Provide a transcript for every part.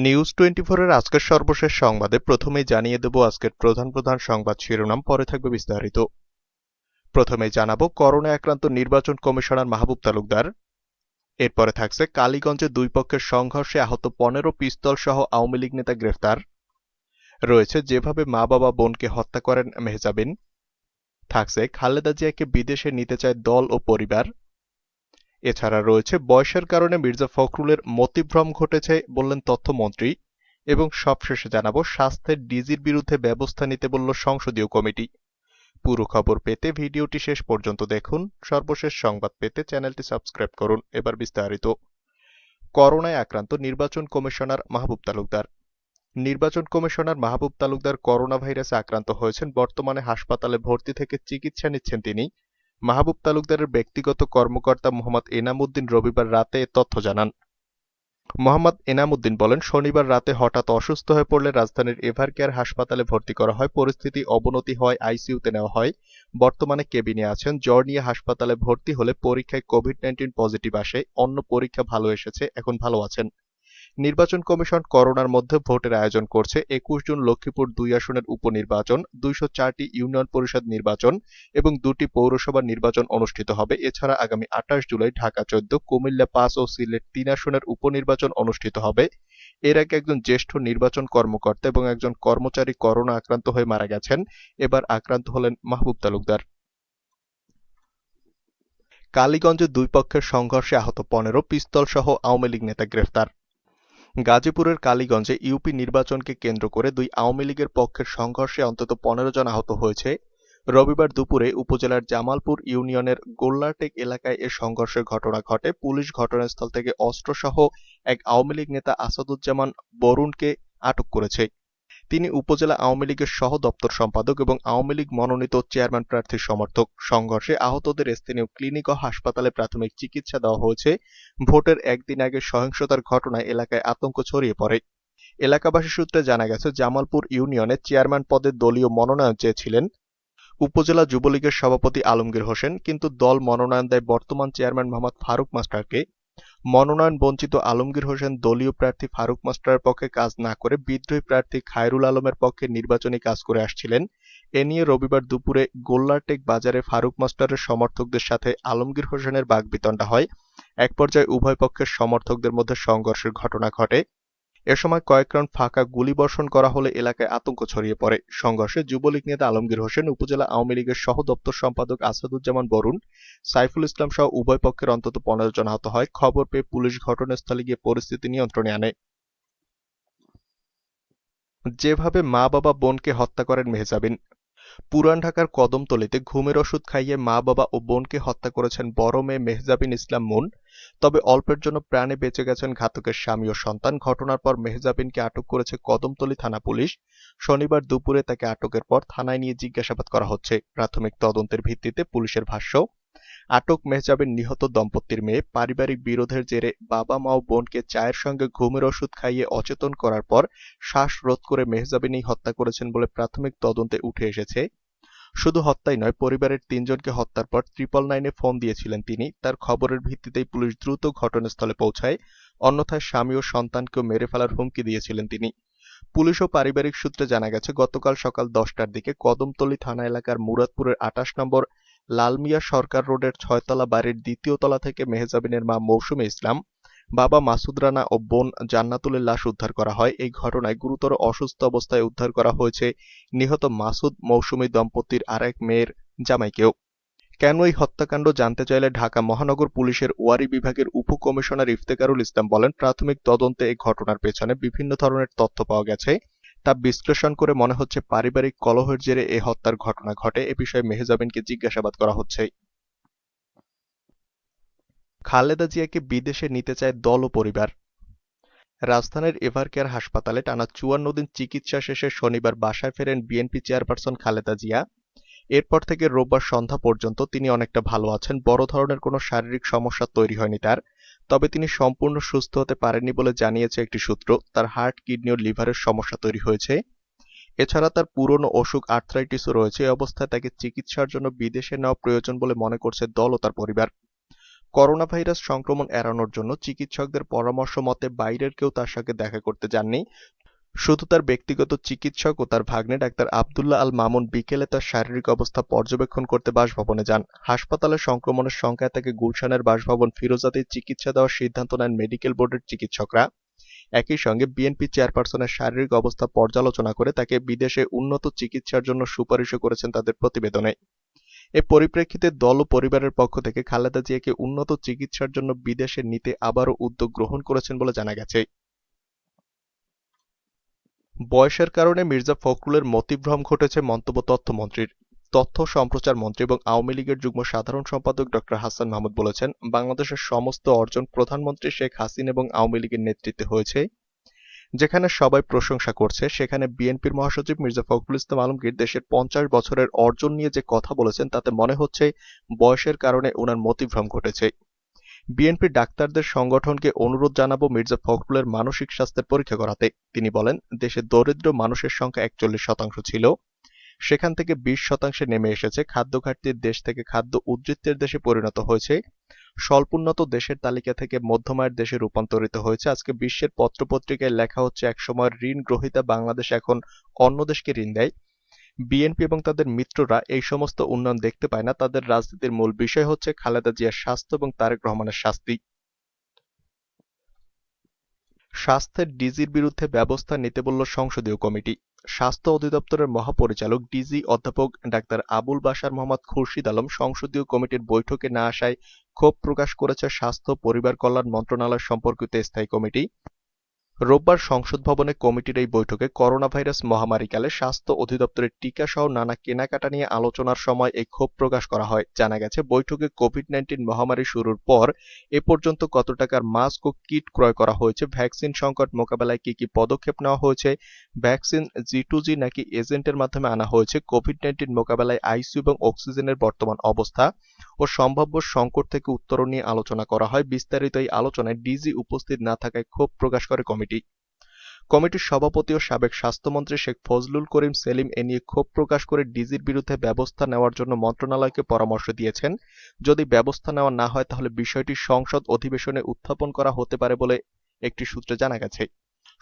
News 24 এর আজকের সর্বশেষ সংবাদে প্রথমেই জানিয়ে দেব আজকের প্রধান প্রধান সংবাদ শিরোনাম, পরে থাকবে বিস্তারিত। প্রথমেই জানাবো করোনা আক্রান্ত নির্বাচন কমিশনার মাহবুব তালুকদার। এরপরে থাকছে কালীগঞ্জে দুই পক্ষের সংঘর্ষে আহত 15 পিস্তল সহ আওয়ামী লীগ নেতা গ্রেফতার। রয়েছে যেভাবে মা বাবা বোনকে হত্যা করেন মেহজাবিন। থাকছে খালেদা জিয়াকে বিদেশে নিতে চায় দল ও পরিবার। এছাড়া রয়েছে বয়সের কারণে মির্জা ফখরুলের মতিভ্রম ঘটেছে বললেন তথ্যমন্ত্রী, এবং সবশেষে জানাবো স্বাস্থ্যের ডিজির বিরুদ্ধে ব্যবস্থা নিতে বলল সংসদীয় কমিটি। পুরো খবর পেতে ভিডিওটি শেষ পর্যন্ত দেখুন। সর্বশেষ সংবাদ পেতে চ্যানেলটি সাবস্ক্রাইব করুন। এবার বিস্তারিত। করোনায় আক্রান্ত নির্বাচন কমিশনার মাহবুব তালুকদার। নির্বাচন কমিশনার মাহবুব তালুকদার করোনা ভাইরাসে আক্রান্ত হয়েছেন। বর্তমানে হাসপাতালে ভর্তি থেকে চিকিৎসা নিচ্ছেন তিনি। মাহবুব তালুকদারের ব্যক্তিগত কর্মকর্তা মোহাম্মদ এনামুদ্দিন রবিবার রাতে এ তথ্য জানান। মোহাম্মদ এনামুদ্দিন বলেন, শনিবার রাতে হঠাৎ অসুস্থ হয়ে পড়লে রাজধানীর এভারকেয়ার হাসপাতালে ভর্তি করা হয়। পরিস্থিতি অবনতি হয় আইসিইউতে নেওয়া হয়। বর্তমানে কেবিনে আছেন। জ্বর নিয়ে হাসপাতালে ভর্তি হলে পরীক্ষায় কোভিড-19 পজিটিভ আসে। অন্য পরীক্ষা ভালো এসেছে, এখন ভালো আছেন। নির্বাচন কমিশন করোনার মধ্যে ভোটের আয়োজন করছে। 21 জুন লক্ষ্মীপুর 2 আসনের উপনির্বাচন, 204টি ইউনিয়ন পরিষদ নির্বাচন এবং 2টি পৌরসভা নির্বাচন অনুষ্ঠিত হবে। এছাড়া আগামী 28 জুলাই ঢাকা 14, কুমিল্লা 5 ও সিলেট 3 আসনের উপনির্বাচন অনুষ্ঠিত হবে। এর আগে একজন জ্যেষ্ঠ নির্বাচন কর্মকর্তা এবং একজন কর্মচারী করোনা আক্রান্ত হয়ে মারা গেছেন। এবার আক্রান্ত হলেন মাহবুব তালুকদার। কালীগঞ্জে দুই পক্ষের সংঘর্ষে আহত 15 পিস্তল সহ আওয়ামী লীগ নেতা গ্রেফতার। গাজীপুরের কালীগঞ্জে ইউপি নির্বাচনকে কেন্দ্র করে দুই আওয়ামী লীগের পক্ষের সংঘর্ষে অন্তত 15 জন আহত হয়েছে। রবিবার দুপুরে উপজেলার জামালপুর ইউনিয়নের গোল্লাটেক এলাকায় এ সংঘর্ষের ঘটনা ঘটে। পুলিশ ঘটনাস্থল থেকে অস্ত্রসহ এক আওয়ামী লীগ নেতা আসাদুজ্জামান বরুণকে আটক করেছে। তিনি উপজেলা আওয়ামী লীগের সহ দপ্তর সম্পাদক এবং আওয়ামী লীগ মনোনীত চেয়ারম্যান প্রার্থীর সমর্থক। সংঘর্ষে আহতদের স্থানীয় ক্লিনিক ও হাসপাতালে প্রাথমিক চিকিৎসা দেওয়া হয়েছে। ভোটের একদিন আগে সহিংসতার ঘটনায় এলাকায় আতঙ্ক ছড়িয়ে পড়ে। এলাকাবাসী সূত্রে জানা গেছে, জামালপুর ইউনিয়নে চেয়ারম্যান পদে দলীয় মনোনয়ন চেয়েছিলেন উপজেলা যুবলীগের সভাপতি আলমগীর হোসেন, কিন্তু দল মনোনয়ন দেয় বর্তমান চেয়ারম্যান মোহাম্মদ ফারুক মাস্টারকে। মনোনয়ন বঞ্চিত আলমগীর হোসেন দলীয় প্রার্থী ফারুক মাস্টারের পক্ষে কাজ না করে বিদ্রোহী প্রার্থী খায়রুল আলমের পক্ষে নির্বাচনী কাজ করে আসছিলেন। এ নিয়ে রবিবার দুপুরে গোল্লাটেক বাজারে ফারুক মাস্টারের সমর্থকদের সাথে আলমগীর হোসেনের বাগবিতণ্ডা হয়। এক পর্যায়ে উভয় পক্ষের সমর্থকদের মধ্যে সংঘর্ষের ঘটনা ঘটে। এ সময় কয়েক রাউন্ড ফাঁকা গুলিবর্ষণ করা হলে এলাকায় আতঙ্ক ছড়িয়ে পড়ে। সংঘর্ষে যুবলীগ নেতা আলমগীর হোসেন, উপজেলা আওয়ামী লীগের সহ দপ্তর সম্পাদক আসাদুজ্জামান বরুণ, সাইফুল ইসলাম সহ উভয় পক্ষের অন্তত 15 জন আহত হয়। খবর পেয়ে পুলিশ ঘটনাস্থলে গিয়ে পরিস্থিতি নিয়ন্ত্রণে আনে। যেভাবে মা বাবা বোনকে হত্যা করেন মেহজাবিন। পুরান ঢাকার কদমতলীতে ঘুমের ওষুধ খাইয়ে মা বাবা ও বোনকে হত্যা করেছেন বড় মেয়ে মেহজাবিন ইসলাম মুন। তবে অল্পের জন্য প্রাণে বেঁচে গেছেন ঘাতকের স্বামী ও সন্তান। ঘটনার পর মেহজাবিনকে আটক করেছে কদমতলী থানা পুলিশ। শনিবার দুপুরে তাকে আটকের পর থানায় নিয়ে জিজ্ঞাসাবাদ করা হচ্ছে। প্রাথমিক তদন্তের ভিত্তিতে পুলিশের ভাষ্য, আটক মেহজাবিন নিহত দম্পতির মেয়ে। পারিবারিক বিরোধের জেরে বাবা মা ও বোনকে চায়ের সঙ্গে ঘুমের ওষুধ খাইয়ে অচেতন করার পর শ্বাসরোধ করে মেহজাবিনই হত্যা করেছেন বলে প্রাথমিক তদন্তে উঠে এসেছে। শুধু হত্যাই নয়, পরিবারের 3 জনকে হত্যার পর 999-এ ফোন দিয়েছিলেন তিনি। তার খবরের ভিত্তিতেই পুলিশ দ্রুত ঘটনাস্থলে পৌঁছায়। অন্যথায় স্বামী ও সন্তানকেও মেরে ফেলার হুমকি দিয়েছিলেন তিনি। পুলিশ ও পারিবারিক সূত্রে জানা গেছে, গতকাল সকাল 10টার দিকে কদমতলী থানা এলাকার মুরাদপুরের 28 নম্বর লালমিয়া সরকার রোডের 6তলা বাড়ির 2য় তলা থেকে মেহজাবিনের মা মৌসুমী ইসলাম, বাবা মাসুদ রানা ও বোন জান্নাতুলের লাশ উদ্ধার করা হয়। এই ঘটনায় গুরুতর অসুস্থ অবস্থায় উদ্ধার করা হয়েছে নিহত মাসুদ মৌসুমী দম্পতির আরেক মেয়ের জামাইকেও। কেন এই হত্যাকাণ্ড জানতে চাইলে ঢাকা মহানগর পুলিশের ওয়ারী বিভাগের উপকমিশনার ইফতেখারুল ইসলাম বলেন, প্রাথমিক তদন্তে এই ঘটনার পেছনে বিভিন্ন ধরনের তথ্য পাওয়া গেছে। তা বিশ্লেষণ করে মনে হচ্ছে পারিবারিক কলহের জেরে এ হত্যার ঘটনা ঘটে। এ বিষয়ে মেহজাবিনকে জিজ্ঞাসাবাদ করা হচ্ছে। খালেদা জিয়াকে বিদেশে নিতে চায় দল ও পরিবার। রাজধানীর এভারকেয়ার হাসপাতালে টানা 54 দিন চিকিৎসা শেষে শনিবার বাসায় ফেরেন বিএনপি চেয়ারপারসন খালেদা জিয়া। এরপর থেকে রোববার সন্ধ্যা পর্যন্ত তিনি অনেকটা ভালো আছেন। বড় ধরনের কোনো শারীরিক সমস্যা তৈরি হয়নি তার। তবে তিনি সম্পূর্ণ সুস্থ হতে পারেননি বলে জানিয়েছে একটি সূত্র। তার হার্ট, কিডনি ও লিভারের সমস্যা তৈরি হয়েছে। এছাড়া তার পুরনো অসুখ আর্থ্রাইটিসও রয়েছে। এই অবস্থায় তাকে চিকিৎসার জন্য বিদেশে নেওয়া প্রয়োজন বলে মনে করছে দল ও তার পরিবার। করোনা ভাইরাস সংক্রমণ এড়ানোর জন্য চিকিৎসকদের পরামর্শ মতে বাইরের কেউ তার সঙ্গে দেখা করতে যাননি। শুধু তার ব্যক্তিগত চিকিৎসক ও তার ভাগ্নে ডাক্তার আবদুল্লাহ আল মামুন বিকেলে তার শারীরিক অবস্থা পর্যবেক্ষণ করতে বাসভবনে যান। হাসপাতালে সংক্রমণের সংখ্যায় তাকে গুলশানের বাসভবন ফিরোজাতেই চিকিৎসা দেওয়ার সিদ্ধান্ত নেন মেডিকেল বোর্ডের চিকিৎসকরা। একই সঙ্গে বিএনপি চেয়ারপারসনের শারীরিক অবস্থা পর্যালোচনা করে তাকে বিদেশে উন্নত চিকিৎসার জন্য সুপারিশও করেছেন তাদের প্রতিবেদনে। এ পরিপ্রেক্ষিতে দল ও পরিবারের পক্ষ থেকে খালেদা জিয়াকে উন্নত চিকিৎসার জন্য বিদেশে নিতে আবারও উদ্যোগ গ্রহণ করেছেন বলে জানা গেছে। বয়সের কারণে মির্জা ফখরুলের মতিভ্রম ঘটেছে মন্তব্য তথ্যমন্ত্রীর। তথ্য সম্প্রচার মন্ত্রী এবং আওয়ামী লীগের যুগ্ম সাধারণ সম্পাদক ড হাসান মাহমুদ বলেছেন, বাংলাদেশের সমস্ত অর্জন প্রধানমন্ত্রী শেখ হাসিনা এবং আওয়ামী লীগের নেতৃত্বে হয়েছে। যেখানে সবাই প্রশংসা করছে, সেখানে বিএনপির মহাসচিব মির্জা ফখরুল ইসলাম আলমগীর দেশের ৫০ বছরের অর্জন নিয়ে যে কথা বলেছেন তাতে মনে হচ্ছে বয়সের কারণে ওনার মতিভ্রম ঘটেছে। বিএনপি ডাক্তারদের সংগঠনকে অনুরোধ জানাবো মির্জা ফখরুলের মানসিক স্বাস্থ্যের পরীক্ষা করাতে। তিনি বলেন, দেশে দরিদ্র মানুষের সংখ্যা ৪১% ছিল, সেখান থেকে ২০% নেমে এসেছে। খাদ্য ঘাটতির দেশ থেকে খাদ্য উদ্বৃত্তের দেশে পরিণত হয়েছে। স্বল্পোন্নত দেশের তালিকা থেকে মধ্যমায়ের দেশে রূপান্তরিত হয়েছে। আজকে বিশ্বের পত্রপত্রিকায় লেখা হচ্ছে একসময়ের ঋণ গ্রহীতা বাংলাদেশ এখন অন্য দেশকে ঋণ দেয়। বিএনপি এবং তাদের মিত্ররা এই সমস্ত উন্নয়ন দেখতে পায় না। তাদের রাজনীতির মূল বিষয় হচ্ছে খালেদা জিয়ার স্বাস্থ্য এবং তারেক রহমানের শাস্তি। স্বাস্থ্যের ডিজির বিরুদ্ধে ব্যবস্থা নিতে বলল সংসদীয় কমিটি। স্বাস্থ্য অধিদপ্তরের মহাপরিচালক ডিজি অধ্যাপক ডাক্তার আবুল বাশার মোহাম্মদ খুরশিদ আলম সংসদীয় কমিটির বৈঠকে না আসায় ক্ষোভ প্রকাশ করেছে স্বাস্থ্য পরিবার কল্যাণ মন্ত্রণালয় সম্পর্কিত স্থায়ী কমিটি। রোববার সংসদ ভবনে কমিটির এই বৈঠকে করোনা ভাইরাস মহামারীকালে স্বাস্থ্য অধিদপ্তরের টিকা সহ নানা কেনাকাটা নিয়ে আলোচনার সময় এই ক্ষোভ প্রকাশ করা হয়। জানা গেছে, বৈঠকে কোভিড-19 মহামারী শুরুর পর এ পর্যন্ত কত টাকার মাস্ক ও কিট ক্রয় করা হয়েছে, ভ্যাকসিন সংকট মোকাবেলায় কি কি পদক্ষেপ নেওয়া হয়েছে, ভ্যাকসিন জি2জি নাকি এজেন্টের মাধ্যমে আনা হয়েছে, কোভিড-19 মোকাবেলায় আইসিইউ এবং অক্সিজেনের বর্তমান অবস্থা ও সম্ভাব্য সংকট থেকে উত্তরণ নিয়ে আলোচনা করা হয়। বিস্তারিত এই আলোচনায় ডিজি উপস্থিত না থাকায় ক্ষোভ প্রকাশ করে কমিটি। কমিটির সভাপতি ও সাবেক স্বাস্থ্যমন্ত্রী শেখ ফজলুল করিম সেলিম এ নিয়ে ক্ষোভ প্রকাশ করে ডিজির বিরুদ্ধে ব্যবস্থা নেওয়ার জন্য মন্ত্রণালয়কে পরামর্শ দিয়েছেন। যদি ব্যবস্থা নেওয়া না হয় তাহলে বিষয়টি সংসদ অধিবেশনে উত্থাপন করা হতে পারে বলে একটি সূত্রে জানা গেছে।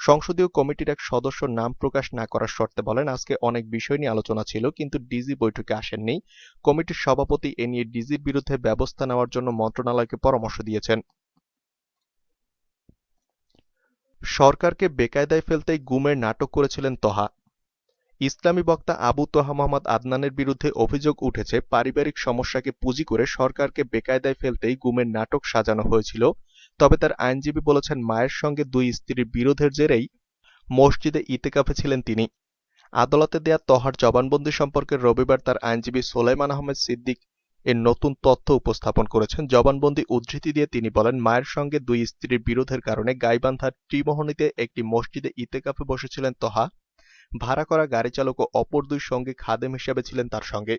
সংসদীয় কমিটির এক সদস্য নাম প্রকাশ না করার শর্তে বলেন, আজকে অনেক বিষয় নিয়ে আলোচনা ছিল, কিন্তু ডিজি বৈঠকে আসেননি। কমিটির সভাপতি এ নিয়ে ডিজির বিরুদ্ধে ব্যবস্থা নেওয়ার জন্য মন্ত্রণালয়কে পরামর্শ দিয়েছেন। সরকারকে বেকায়দায় ফেলতেই গুমের নাটক করেছিলেন তহা। ইসলামী বক্তা আবু তোহা মোহাম্মদ আদনানের বিরুদ্ধে অভিযোগ উঠেছে, পারিবারিক সমস্যাকে পুঁজি করে সরকারকে বেকায়দায় ফেলতেই গুমের নাটক সাজানো হয়েছিল। তবে তার আইনজীবী বলেছেন, মায়ের সঙ্গে দুই স্ত্রীর বিরোধের জেরেই মসজিদে ইতেকাফে ছিলেন তিনি। আদালতে দেয়া তহার জবানবন্দি সম্পর্কে রবিবার তার আইনজীবী সোলাইমান আহমেদ সিদ্দিক এর নতুন তথ্য উপস্থাপন করেছেন। জবানবন্দি উদ্ধৃতি দিয়ে তিনি বলেন, মায়ের সঙ্গে দুই স্ত্রীর বিরোধের কারণে গাইবান্ধার ত্রিমোহনীতে একটি মসজিদে ইতেকাফে বসেছিলেন তহা। ভাড়া করা গাড়ি চালক ও অপর দুই সঙ্গী খাদেম হিসেবে ছিলেন তার সঙ্গে।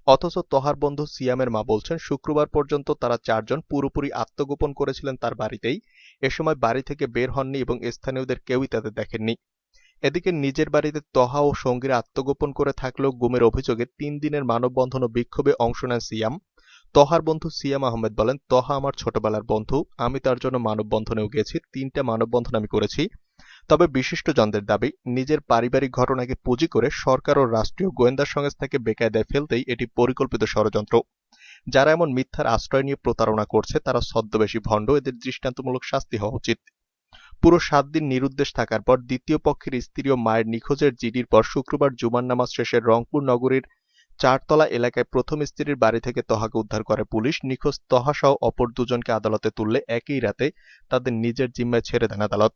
অথচ তহার বন্ধু সিয়ামের মা বলছেন, শুক্রবার পর্যন্ত তারা চারজন পুরোপুরি আত্মগোপন করেছিলেন তার বাড়িতেই। এ সময় বাড়ি থেকে বের হননি এবং স্থানীয়দের কেউই তাদের দেখেননি। এদিকে নিজের বাড়িতে তহা ও সঙ্গীরা আত্মগোপন করে থাকলেও গুমের অভিযোগে ৩ দিনের মানববন্ধন ও বিক্ষোভে অংশ নেন সিয়াম। তহার বন্ধু সিয়াম আহমেদ বলেন, তহা আমার ছোটবেলার বন্ধু, আমি তার জন্য মানববন্ধনেও গেছি, ৩টা মানববন্ধন আমি করেছি। তবে বিশিষ্টজনদের দাবি, নিজের পারিবারিক ঘটনাকে পুঁজি করে সরকার ও রাষ্ট্রীয় গোয়েন্দা সংস্থাকে বেকায়দায় ফেলতেই এটি পরিকল্পিত ষড়যন্ত্র। যারা এমন মিথ্যার আশ্রয় নিয়ে প্রতারণা করছে তারা ছদ্মবেশী ভণ্ড, এদের দৃষ্টান্তমূলক শাস্তি হওয়া উচিত। পুরো ৭ দিন নিরুদ্দেশ থাকার পর দ্বিতীয় পক্ষের স্ত্রী ও মায়ের নিখোঁজের জিডির পর শুক্রবার জুমার নামাজ শেষে রংপুর নগরীর চারতলা এলাকায় প্রথম স্ত্রীর বাড়ি থেকে তহাকে উদ্ধার করে পুলিশ। নিখোঁজ তহা সহ অপর দুজনকে আদালতে তুললে একই রাতে তাদের নিজের জিম্মায় ছেড়ে দেন আদালত।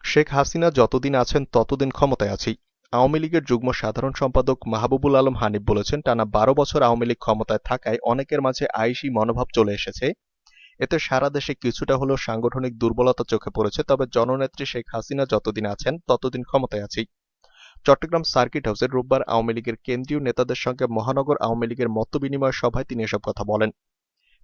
শেখ হাসিনা যতদিন আছেন ততদিন ক্ষমতায় আছি। আওয়ামী লীগের যুগ্ম সাধারণ সম্পাদক মাহবুবুল আলম হানিফ বলেছেন, টানা ১২ বছর আওয়ামী লীগ ক্ষমতায় থাকায় অনেকের মাঝে আইশি মনোভাব চলে এসেছে। এতে সারা দেশে কিছুটা হলেও সাংগঠনিক দুর্বলতা চোখে পড়েছে। তবে জননেত্রী শেখ হাসিনা যতদিন আছেন ততদিন ক্ষমতায় আছি। চট্টগ্রাম সার্কিট হাউসে রোববার আওয়ামী লীগের কেন্দ্রীয় নেতাদের সঙ্গে মহানগর আওয়ামী লীগের মতবিনিময় সভায় তিনি এসব কথা বলেন।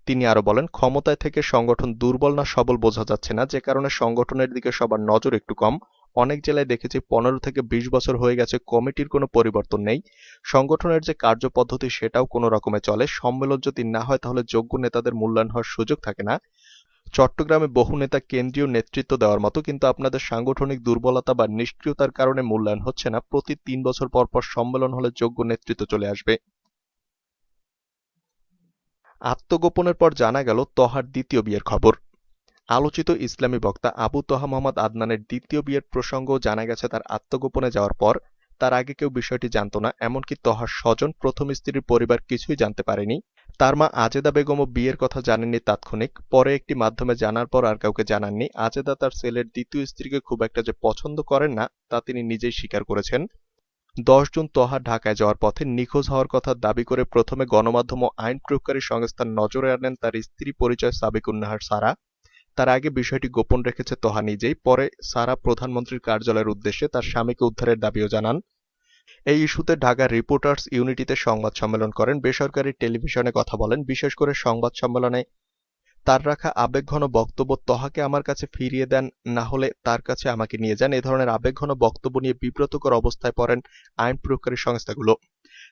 তিনি আরো বলেন, ক্ষমতায় থেকে সংগঠন দুর্বল না সবল বোঝা যাচ্ছে না, যে কারণে সংগঠনের দিকে সবার নজর একটু কম। অনেক জেলায় দেখেছি 15 থেকে 20 বছর হয়ে গেছে কমিটির কোনো পরিবর্তন নেই। সংগঠনের যে কার্যপদ্ধতি সেটাও কোনো রকমে চলে। সম্মেলন যদি না হয় তাহলে যোগ্য নেতাদের মূল্যায়ন হওয়ার সুযোগ থাকে না। চট্টগ্রামে বহু নেতা কেন্দ্রীয় নেতৃত্ব দেওয়ার মতো, কিন্তু আপনাদের সাংগঠনিক দুর্বলতা বা নিষ্ক্রিয়তার কারণে মূল্যায়ন হচ্ছে না। প্রতি 3 বছর পর পর সম্মেলন হলে যোগ্য নেতৃত্ব চলে আসবে। আত্মগোপনের পর জানা গেল তহার দ্বিতীয় বিয়ের খবর। আলোচিত ইসলামী বক্তা আবু তহা মোহাম্মদ আদনানের দ্বিতীয় বিয়ের প্রসঙ্গও জানা গেছে তার আত্মগোপনে যাওয়ার পর। তার আগে কেউ বিষয়টি জানত না, এমনকি তহার স্বজন, প্রথম স্ত্রীর পরিবার কিছুই জানতে পারেনি। তার মা আজেদা বেগমও বিয়ের কথা জানেননি তাৎক্ষণিক, পরে একটি মাধ্যমে জানার পর আর কাউকে জানাননি। আজেদা তার ছেলের দ্বিতীয় স্ত্রীকে খুব একটা যে পছন্দ করেন না তা তিনি নিজেই স্বীকার করেছেন। 10 জুন তহা ঢাকায় যাওয়ার পথে নিখোঁজ হওয়ার কথা দাবি করে প্রথমে গণমাধ্যম ও আইন প্রয়োগকারী সংস্থার নজরে আনেন তার স্ত্রী পরিচয় সাবিকুন্নাহার সারা। তার আগে বিষয়টি গোপন রেখেছে তহা নিজেই। পরে সারা প্রধানমন্ত্রীর কার্যালয়ের উদ্দেশ্যে তার স্বামীকে উদ্ধারের দাবিও জানান। এই ইস্যুতে ঢাকার রিপোর্টার্স ইউনিটিতে সংবাদ সম্মেলন করেন, বেসরকারি টেলিভিশনে কথা বলেন। বিশেষ করে সংবাদ সম্মেলনে তার রাখা আবেগঘন বক্তব্য, তহাকে আমার কাছে ফিরিয়ে দেন, না হলে তার কাছে আমাকে নিয়ে যান, এ ধরনের আবেগঘন বক্তব্য নিয়ে বিব্রতকর অবস্থায় পড়েন আইন প্রয়োগকারী সংস্থাগুলো।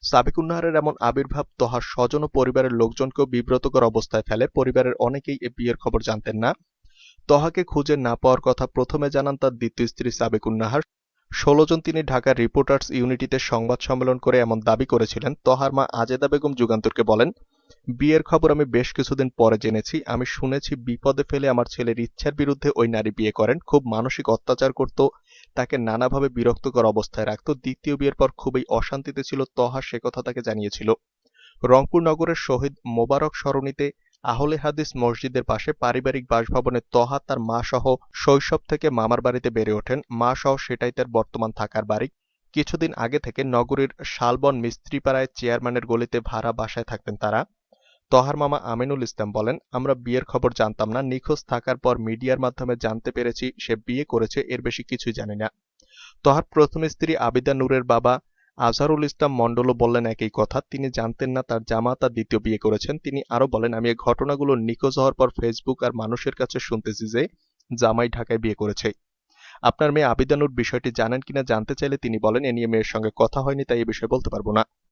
সাবিকুন্নাহারের এমন আবির্ভাব তহার স্বজন ও পরিবারের লোকজনকেও বিব্রতকর অবস্থায় ফেলে। পরিবারের অনেকেই এ বিয়ের খবর জানতেন না। তহাকে খুঁজে না পাওয়ার কথা প্রথমে জানান তার দ্বিতীয় স্ত্রী সাবিকুন্নাহার। 16 জন তিনি ঢাকার রিপোর্টার্স ইউনিটিতে সংবাদ সম্মেলন করে এমন দাবি করেছিলেন। তহার মা আজেদা বেগম যুগান্তরকে বলেন, বিয়ের খবর আমি বেশ কিছুদিন পরে জেনেছি। আমি শুনেছি বিপদে ফেলে আমার ছেলের ইচ্ছার বিরুদ্ধে ওই নারী বিয়ে করেন। খুব মানসিক অত্যাচার করত, তাকে নানাভাবে বিরক্তকর অবস্থায় রাখত। দ্বিতীয় বিয়ের পর খুবই অশান্তিতে ছিল তহা, সে কথা তাকে জানিয়েছিল। রংপুর নগরের শহীদ মোবারক সরণিতে আহলে হাদিস মসজিদের পাশে পারিবারিক বাসভবনে তহা তার মা সহ শৈশব থেকে মামার বাড়িতে বেড়ে ওঠেন। মা সহ সেটাই তার বর্তমান থাকার বাড়ি। কিছুদিন আগে থেকে নগরীর শালবন মিস্ত্রিপাড়ায় চেয়ারম্যানের গলিতে ভাড়া বাসায় থাকতেন তারা। তহার মামা আমিনুল ইসলাম বলেন, আমরা বিয়ের খবর জানতাম না। নিখোঁজ থাকার পর মিডিয়ার মাধ্যমে জানতে পেরেছি সে বিয়ে করেছে, এর বেশি কিছুই জানি না। তহার প্রথম স্ত্রী আবিদা নূরের বাবা আজহারুল ইসলাম মণ্ডলও বললেন একই কথা। তিনি জানতেন না তার জামাতা দ্বিতীয় বিয়ে করেছেন। তিনি আরো বলেন, আমি এই ঘটনাগুলো নিখোঁজ হওয়ার পর ফেসবুক আর মানুষের কাছে শুনতেছি যে জামাই ঢাকায় বিয়ে করেছে। আপনার মেয়ে আবিদা নূর বিষয়টি জানেন কিনা জানতে চাইলে তিনি বলেন, এ নিয়ে মেয়ের সঙ্গে কথা হয়নি, তাই এ বিষয়ে বলতে পারবো না।